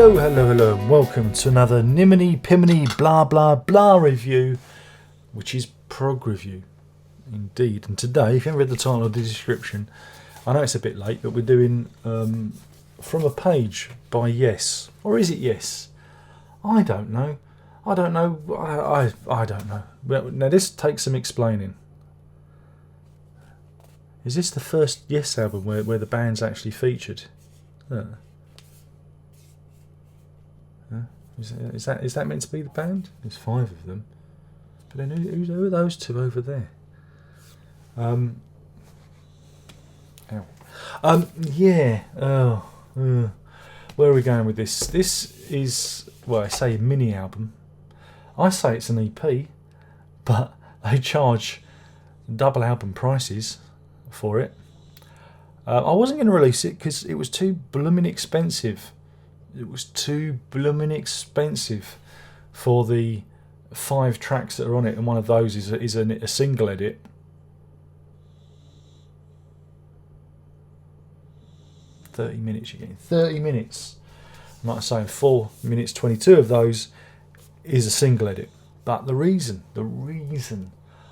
Hello, and welcome to another Nimini Pimini Blah Blah Blah review, which is Prog review, indeed. And today, if you haven't read the title or the description, I know it's a bit late, but we're doing From a Page by Yes. Or is it Yes? I don't know. I don't know. Well, now this takes some explaining. Is this the first Yes album where the band's actually featured? Is that meant to be the band? There's 5 of them. But then who are those two over there? Ow. Yeah. Where are we going with this? This is, well, I say a mini album. I say it's an EP, but they charge double album prices for it. I wasn't going to release it because it was too blooming expensive. It was too blooming expensive for the 5 tracks that are on it, and one of those is a single edit. £30 you're getting 30 minutes. Like I say, 4 minutes 22 of those is a single edit. But the reason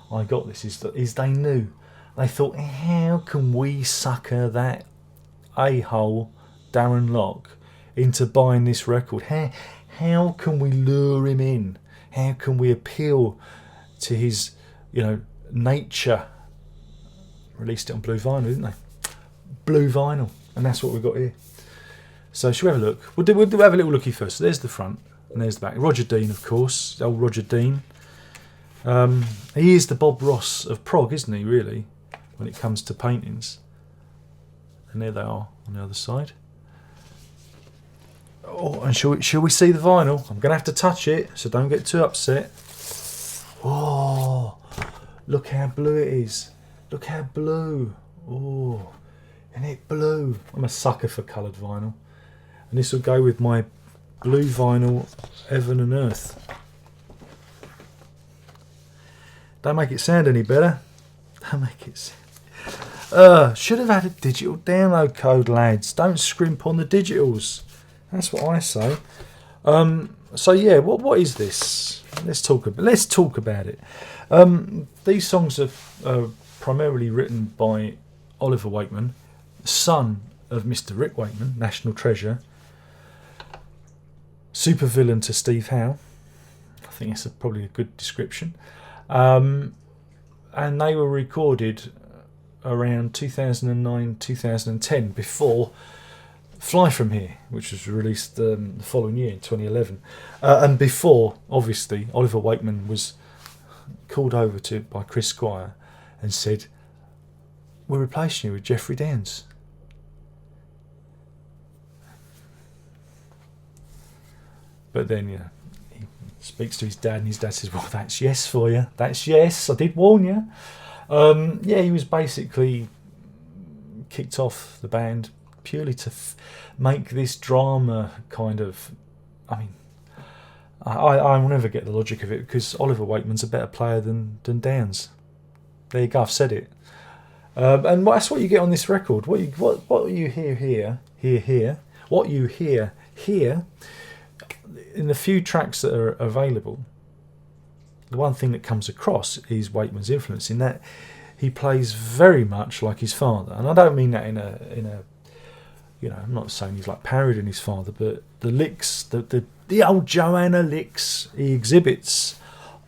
I got this is they knew. They thought, how can we sucker that a-hole Darren Locke into buying this record? How can we lure him in? How can we appeal to his, nature? Released it on blue vinyl, didn't they? Blue vinyl, and that's what we've got here. So shall we have a look? We'll have a little looky first. So there's the front and there's the back. Roger Dean, of course, old Roger Dean. He is the Bob Ross of prog, isn't he? Really, when it comes to paintings. And there they are on the other side. Oh, and shall we see the vinyl? I'm going to have to touch it, so don't get too upset. Oh, look how blue it is. Look how blue. Oh, isn't it blue? I'm a sucker for coloured vinyl. And this will go with my blue vinyl Heaven and Earth. Don't make it sound any better. Don't make it sound... should have had a digital download code, lads. Don't scrimp on the digitals. That's what I say. So yeah, what is this? Let's talk about it. These songs are primarily written by Oliver Wakeman, son of Mr. Rick Wakeman, National Treasure, supervillain to Steve Howe. I think that's probably a good description. And they were recorded around 2009-2010, before Fly From Here, which was released the following year in 2011, and before, obviously, Oliver Wakeman was called over by Chris Squire and said, "We're replacing you with Jeffrey Downes." But then, he speaks to his dad, and his dad says, "Well, that's yes for you. That's yes. I did warn you." He was basically kicked off the band purely to make this drama kind of... I'll never get the logic of it, because Oliver Wakeman's a better player than Downes. There you go, I've said it. And that's what you get on this record. What you hear here, what you hear here, in the few tracks that are available, the one thing that comes across is Wakeman's influence, in that he plays very much like his father. And I don't mean that in a I'm not saying he's like parodying his father, but the licks, the old Joanna licks he exhibits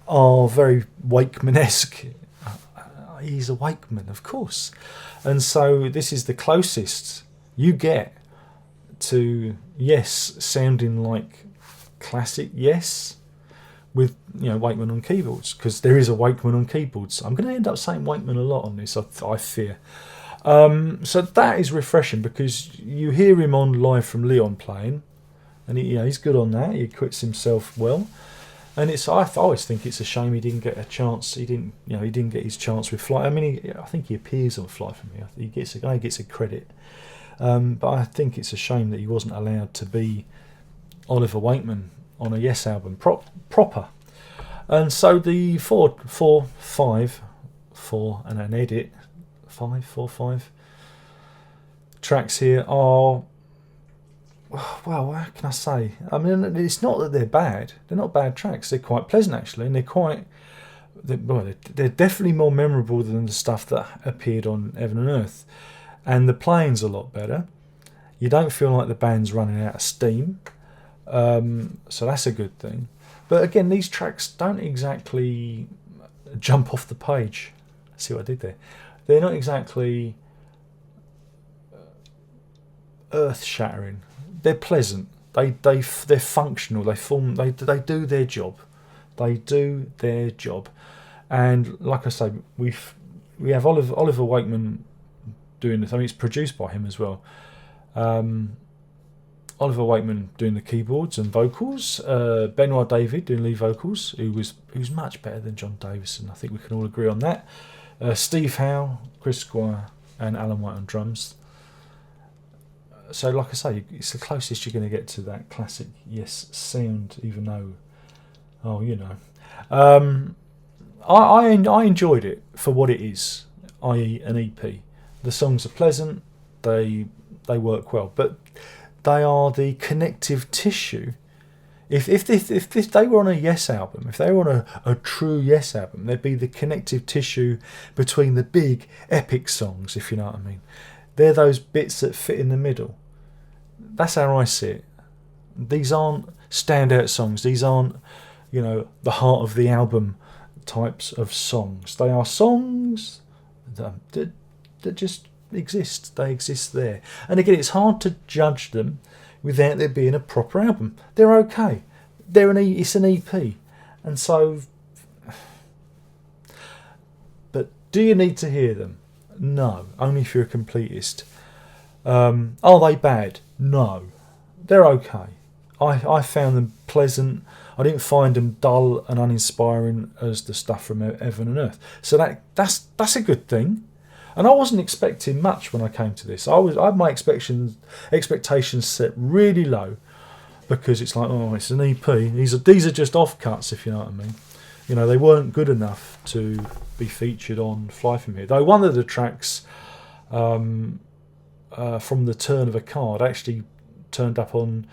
are very Wakeman-esque. He's a Wakeman, of course. And so this is the closest you get to Yes sounding like classic Yes, with Wakeman on keyboards, because there is a Wakeman on keyboards. I'm going to end up saying Wakeman a lot on this, I fear. So that is refreshing, because you hear him on Live from Leon playing, and he's good on that. He acquits himself well, and I always think it's a shame he didn't get a chance. He didn't get his chance with Fly. I think he appears on Fly from Here. He gets a credit, but I think it's a shame that he wasn't allowed to be Oliver Wakeman on a Yes album proper. And so the 4 and an edit, 5 tracks here are well, how can I say? I mean, it's not that they're bad. They're not bad tracks. They're quite pleasant actually, and they're definitely more memorable than the stuff that appeared on Heaven and Earth. And the playing's a lot better. You don't feel like the band's running out of steam, so that's a good thing. But again, these tracks don't exactly jump off the page. See what I did there? They're not exactly earth-shattering. They're pleasant. They're functional. They do their job. They do their job. And like I say, we have Oliver Wakeman doing this. I mean, it's produced by him as well. Oliver Wakeman doing the keyboards and vocals. Benoit David doing lead vocals, who's much better than John Davison. I think we can all agree on that. Steve Howe, Chris Squire, and Alan White on drums. So, like I say, it's the closest you're going to get to that classic Yes sound, even though, I enjoyed it for what it is, i.e. an EP. The songs are pleasant, they work well, but they are the connective tissue. If they were on a Yes album, if they were on a true Yes album, they'd be the connective tissue between the big epic songs, if you know what I mean. They're those bits that fit in the middle. That's how I see it. These aren't standout songs. These aren't, the heart of the album types of songs. They are songs that just exist. They exist there. And again, it's hard to judge them without there being a proper album. They're okay. It's an EP. And so... But do you need to hear them? No. Only if you're a completist. Are they bad? No. They're okay. I found them pleasant. I didn't find them dull and uninspiring as the stuff from Heaven and Earth. So that's a good thing. And I wasn't expecting much when I came to this. I had my expectations set really low, because it's like, it's an EP. These are just offcuts, if you know what I mean. They weren't good enough to be featured on Fly From Here. Though one of the tracks from The Turn of a Card actually turned up on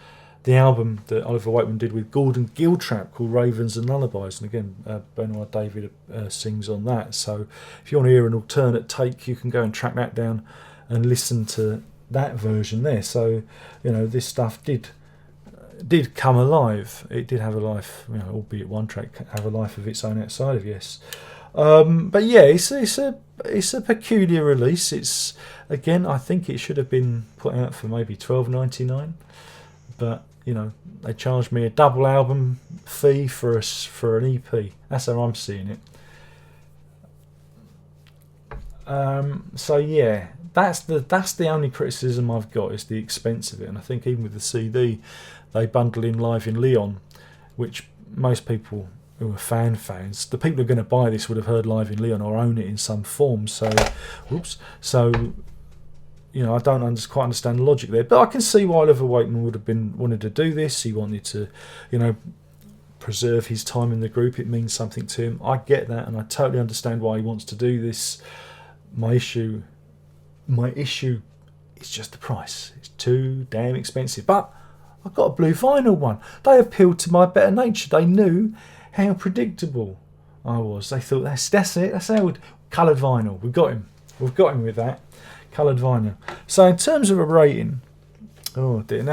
the album that Oliver Wakeman did with Gordon Giltrap called Ravens and Lullabies, and again Benoit David sings on that. So if you want to hear an alternate take, you can go and track that down and listen to that version there. So this stuff did come alive. It did have a life, albeit one track have a life of its own outside of Yes. But yeah, it's a peculiar release. It's, again, I think it should have been put out for maybe $12.99, but they charged me a double album fee for an EP. That's how I'm seeing it. So yeah, that's the only criticism I've got, is the expense of it. And I think even with the CD, they bundle in Live in Leon, which most people who are fans, the people who are going to buy this would have heard Live in Leon or own it in some form. So, I don't quite understand the logic there, but I can see why Oliver Wakeman would have wanted to do this. He wanted to, preserve his time in the group. It means something to him. I get that, and I totally understand why he wants to do this. My issue is just the price. It's too damn expensive. But I've got a blue vinyl one. They appealed to my better nature. They knew how predictable I was. They thought that's it. That's how coloured vinyl. We've got him with that. Coloured vinyl. So in terms of a rating, I'm going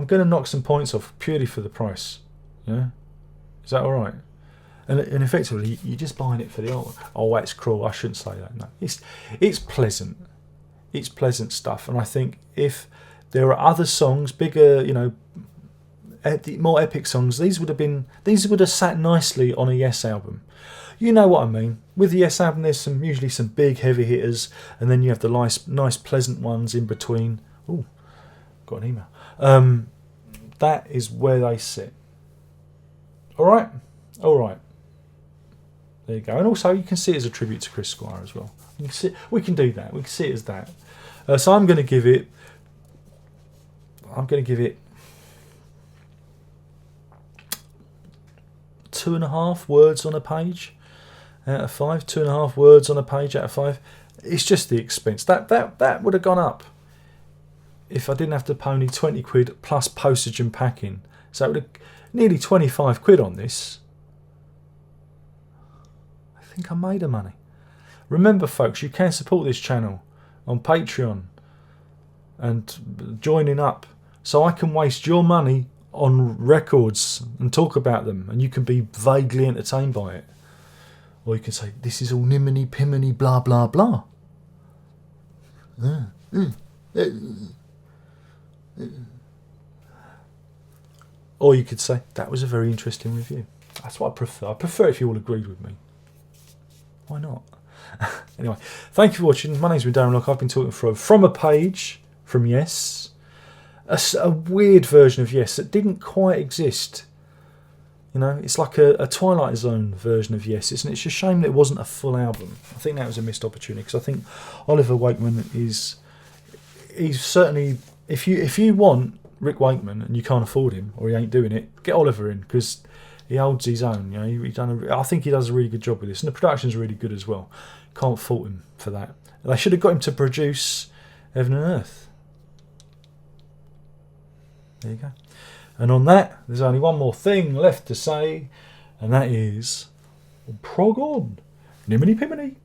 to knock some points off purely for the price. Yeah, is that all right? And effectively, you're just buying it for the art. Oh, that's cruel. I shouldn't say that. No, it's pleasant. It's pleasant stuff. And I think if there are other songs, bigger, more epic songs, these would have sat nicely on a Yes album. You know what I mean. With the Yes album, there's usually some big heavy hitters, and then you have the nice pleasant ones in between. Oh, got an email. That is where they sit. All right. There you go. And also, you can see it as a tribute to Chris Squire as well. We can do that. We can see it as that. So I'm going to give it 2.5 words on a page out of 5. 2.5 words on a page out of 5. It's just the expense. That would have gone up. if I didn't have to pay only 20 quid plus postage and packing. So it would have nearly 25 quid on this. I think I made a money. Remember, folks, you can support this channel on Patreon and joining up, so I can waste your money on records and talk about them, and you can be vaguely entertained by it. Or you can say, this is all niminy piminy blah blah blah. Or you could say, that was a very interesting review. That's what I prefer. I prefer if you all agreed with me. Why not? Anyway, thank you for watching. My name's been Darren Locke. I've been talking from a page from Yes. A weird version of Yes that didn't quite exist. You know, it's like a Twilight Zone version of Yes. It's a shame that it wasn't a full album. I think that was a missed opportunity, because I think Oliver Wakeman he's certainly, if you want Rick Wakeman and you can't afford him or he ain't doing it, get Oliver in, because he holds his own. You know, I think he does a really good job with this, and the production's really good as well. Can't fault him for that. They should have got him to produce Heaven and Earth. There you go. And on that, there's only one more thing left to say, and that is, prog on, niminy piminy.